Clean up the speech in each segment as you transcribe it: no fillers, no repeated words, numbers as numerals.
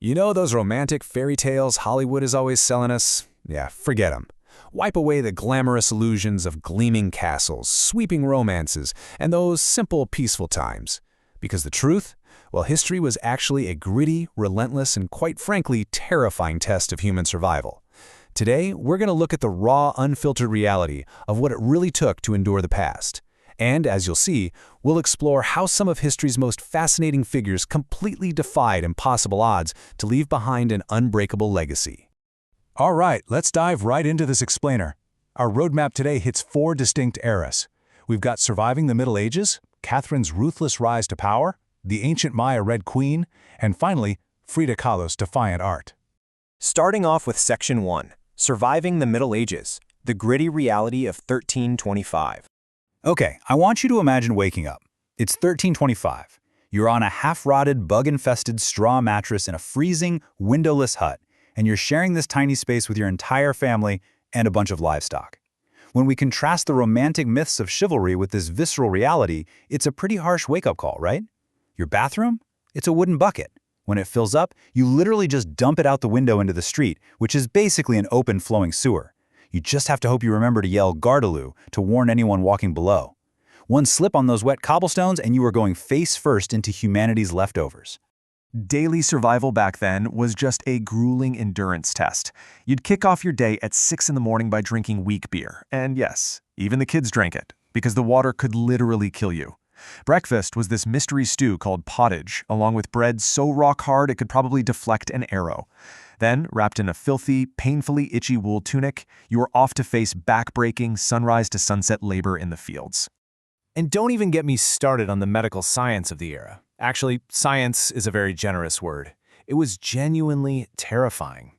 You know those romantic fairy tales Hollywood is always selling us? Yeah, forget them. Wipe away the glamorous illusions of gleaming castles, sweeping romances, and those simple, peaceful times. Because the truth? Well, history was actually a gritty, relentless, and quite frankly, terrifying test of human survival. Today, we're going to look at the raw, unfiltered reality of what it really took to endure the past. And, as you'll see, we'll explore how some of history's most fascinating figures completely defied impossible odds to leave behind an unbreakable legacy. All right, let's dive right into this explainer. Our roadmap today hits 4 distinct eras. We've got surviving the Middle Ages, Catherine's ruthless rise to power, the ancient Maya Red Queen, and finally, Frida Kahlo's defiant art. Starting off with Section 1, Surviving the Middle Ages, the gritty reality of 1325. Okay, I want you to imagine waking up. It's 1325. You're on a half-rotted, bug-infested straw mattress in a freezing, windowless hut, and you're sharing this tiny space with your entire family and a bunch of livestock. When we contrast the romantic myths of chivalry with this visceral reality, it's a pretty harsh wake-up call, right? Your bathroom? It's a wooden bucket. When it fills up, you literally just dump it out the window into the street, which is basically an open, flowing sewer. You just have to hope you remember to yell "Gardaloo" to warn anyone walking below. One slip on those wet cobblestones and you are going face first into humanity's leftovers. Daily survival back then was just a grueling endurance test. You'd kick off your day at 6 in the morning by drinking weak beer. And yes, even the kids drank it, because the water could literally kill you. Breakfast was this mystery stew called pottage, along with bread so rock hard it could probably deflect an arrow. Then, wrapped in a filthy, painfully itchy wool tunic, you were off to face back-breaking, sunrise-to-sunset labor in the fields. And don't even get me started on the medical science of the era. Actually, science is a very generous word. It was genuinely terrifying.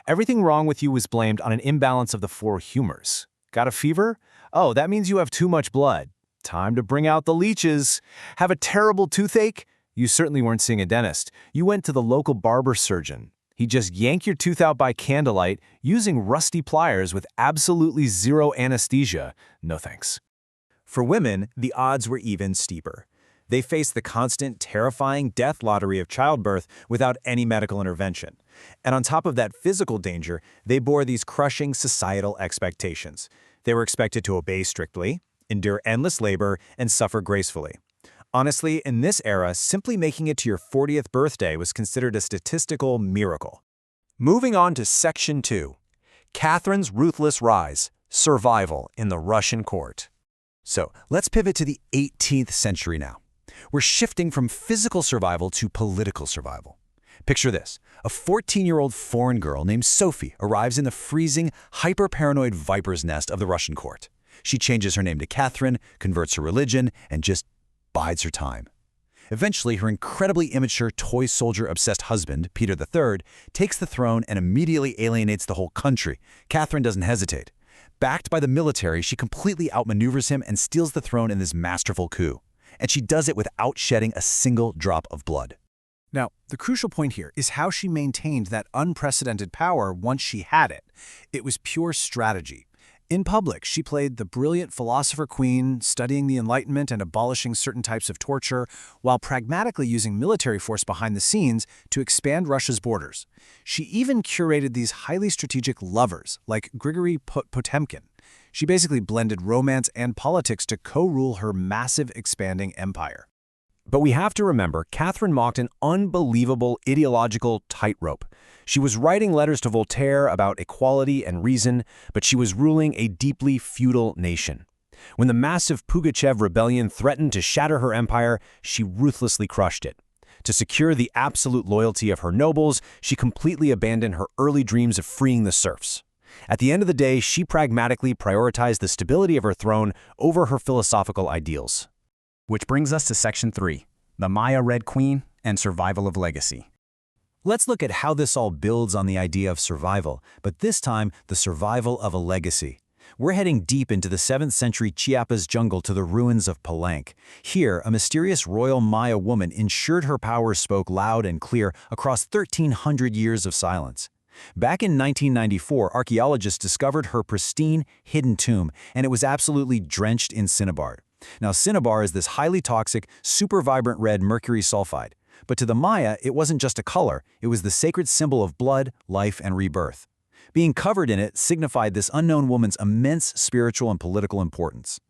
Everything wrong with you was blamed on an imbalance of the 4 humors. Got a fever? Oh, that means you have too much blood. Time to bring out the leeches. Have a terrible toothache? You certainly weren't seeing a dentist. You went to the local barber surgeon. He'd just yank your tooth out by candlelight using rusty pliers with absolutely zero anesthesia. No thanks. For women, the odds were even steeper. They faced the constant, terrifying death lottery of childbirth without any medical intervention. And on top of that physical danger, they bore these crushing societal expectations. They were expected to obey strictly, endure endless labor, and suffer gracefully. Honestly, in this era, simply making it to your 40th birthday was considered a statistical miracle. Moving on to Section 2, Catherine's ruthless rise, survival in the Russian court. So, let's pivot to the 18th century now. We're shifting from physical survival to political survival. Picture this. A 14-year-old foreign girl named Sophie arrives in the freezing, hyper-paranoid viper's nest of the Russian court. She changes her name to Catherine, converts her religion, and just bides her time. Eventually, her incredibly immature toy soldier-obsessed husband, Peter III, takes the throne and immediately alienates the whole country. Catherine doesn't hesitate. Backed by the military, she completely outmaneuvers him and steals the throne in this masterful coup. And she does it without shedding a single drop of blood. Now, the crucial point here is how she maintained that unprecedented power once she had it. It was pure strategy. In public, she played the brilliant philosopher queen, studying the Enlightenment and abolishing certain types of torture, while pragmatically using military force behind the scenes to expand Russia's borders. She even curated these highly strategic lovers, like Grigory Potemkin. She basically blended romance and politics to co-rule her massive expanding empire. But we have to remember, Catherine walked an unbelievable ideological tightrope. She was writing letters to Voltaire about equality and reason, but she was ruling a deeply feudal nation. When the massive Pugachev rebellion threatened to shatter her empire, she ruthlessly crushed it. To secure the absolute loyalty of her nobles, she completely abandoned her early dreams of freeing the serfs. At the end of the day, she pragmatically prioritized the stability of her throne over her philosophical ideals. Which brings us to Section 3, the Maya Red Queen and survival of legacy. Let's look at how this all builds on the idea of survival, but this time the survival of a legacy. We're heading deep into the 7th century Chiapas jungle to the ruins of Palenque. Here, a mysterious royal Maya woman ensured her power spoke loud and clear across 1,300 years of silence. Back in 1994, archaeologists discovered her pristine, hidden tomb, and it was absolutely drenched in cinnabar. Now, cinnabar is this highly toxic, super vibrant red mercury sulfide. But to the Maya, it wasn't just a color, it was the sacred symbol of blood, life, and rebirth. Being covered in it signified this unknown woman's immense spiritual and political importance.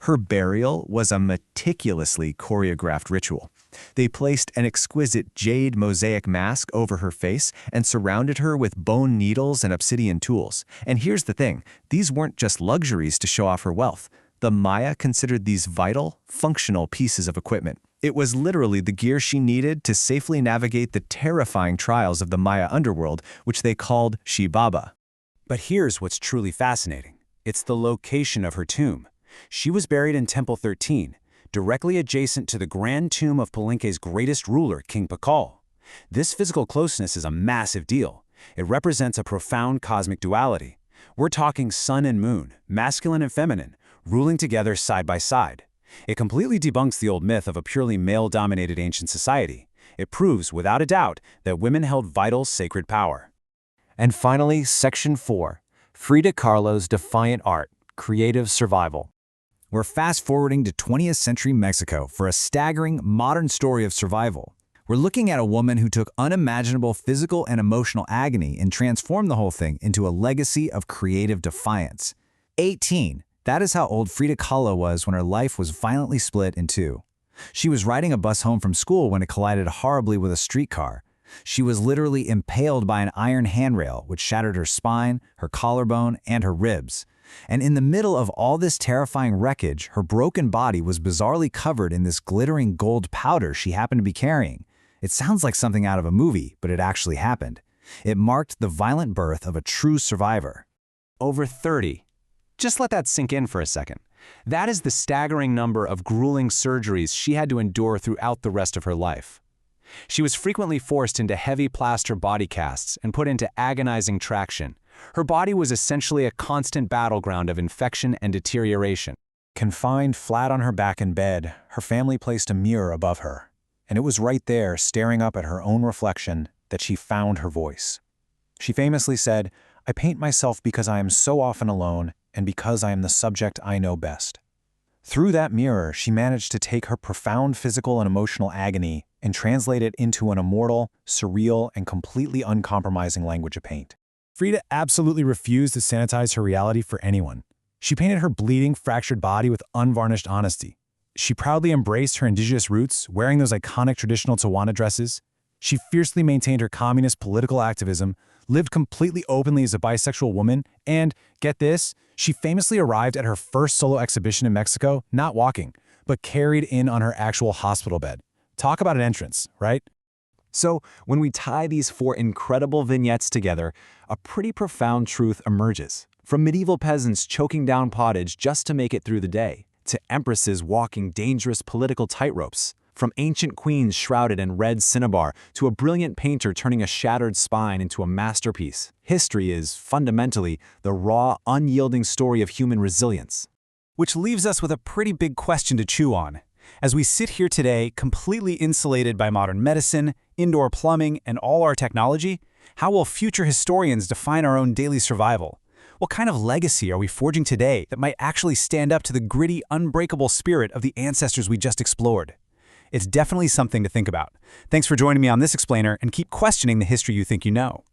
Her burial was a meticulously choreographed ritual. They placed an exquisite jade mosaic mask over her face and surrounded her with bone needles and obsidian tools. And here's the thing, these weren't just luxuries to show off her wealth. The Maya considered these vital, functional pieces of equipment. It was literally the gear she needed to safely navigate the terrifying trials of the Maya underworld, which they called Shibaba. But here's what's truly fascinating. It's the location of her tomb. She was buried in Temple 13, directly adjacent to the grand tomb of Palenque's greatest ruler, King Pakal. This physical closeness is a massive deal. It represents a profound cosmic duality. We're talking sun and moon, masculine and feminine, ruling together side by side. It completely debunks the old myth of a purely male-dominated ancient society. It proves, without a doubt, that women held vital, sacred power. And finally, Section 4, Frida Kahlo's Defiant Art, Creative Survival. We're fast-forwarding to 20th century Mexico for a staggering, modern story of survival. We're looking at a woman who took unimaginable physical and emotional agony and transformed the whole thing into a legacy of creative defiance. 18. That is how old Frida Kahlo was when her life was violently split in two. She was riding a bus home from school when it collided horribly with a streetcar. She was literally impaled by an iron handrail, which shattered her spine, her collarbone, and her ribs. And in the middle of all this terrifying wreckage, her broken body was bizarrely covered in this glittering gold powder she happened to be carrying. It sounds like something out of a movie, but it actually happened. It marked the violent birth of a true survivor. Over 30. Just let that sink in for a second. That is the staggering number of grueling surgeries she had to endure throughout the rest of her life. She was frequently forced into heavy plaster body casts and put into agonizing traction. Her body was essentially a constant battleground of infection and deterioration. Confined flat on her back in bed, her family placed a mirror above her, and it was right there, staring up at her own reflection, that she found her voice. She famously said, "I paint myself because I am so often alone and because I am the subject I know best." Through that mirror, she managed to take her profound physical and emotional agony and translate it into an immortal, surreal, and completely uncompromising language of paint. Frida absolutely refused to sanitize her reality for anyone. She painted her bleeding, fractured body with unvarnished honesty. She proudly embraced her indigenous roots, wearing those iconic traditional Tijuana dresses. She fiercely maintained her communist political activism, lived completely openly as a bisexual woman, and, get this, she famously arrived at her first solo exhibition in Mexico, not walking, but carried in on her actual hospital bed. Talk about an entrance, right? So, when we tie these four incredible vignettes together, a pretty profound truth emerges. From medieval peasants choking down pottage just to make it through the day, to empresses walking dangerous political tightropes, from ancient queens shrouded in red cinnabar to a brilliant painter turning a shattered spine into a masterpiece, history is, fundamentally, the raw, unyielding story of human resilience. Which leaves us with a pretty big question to chew on. As we sit here today, completely insulated by modern medicine, indoor plumbing, and all our technology, how will future historians define our own daily survival? What kind of legacy are we forging today that might actually stand up to the gritty, unbreakable spirit of the ancestors we just explored? It's definitely something to think about. Thanks for joining me on this explainer, and keep questioning the history you think you know.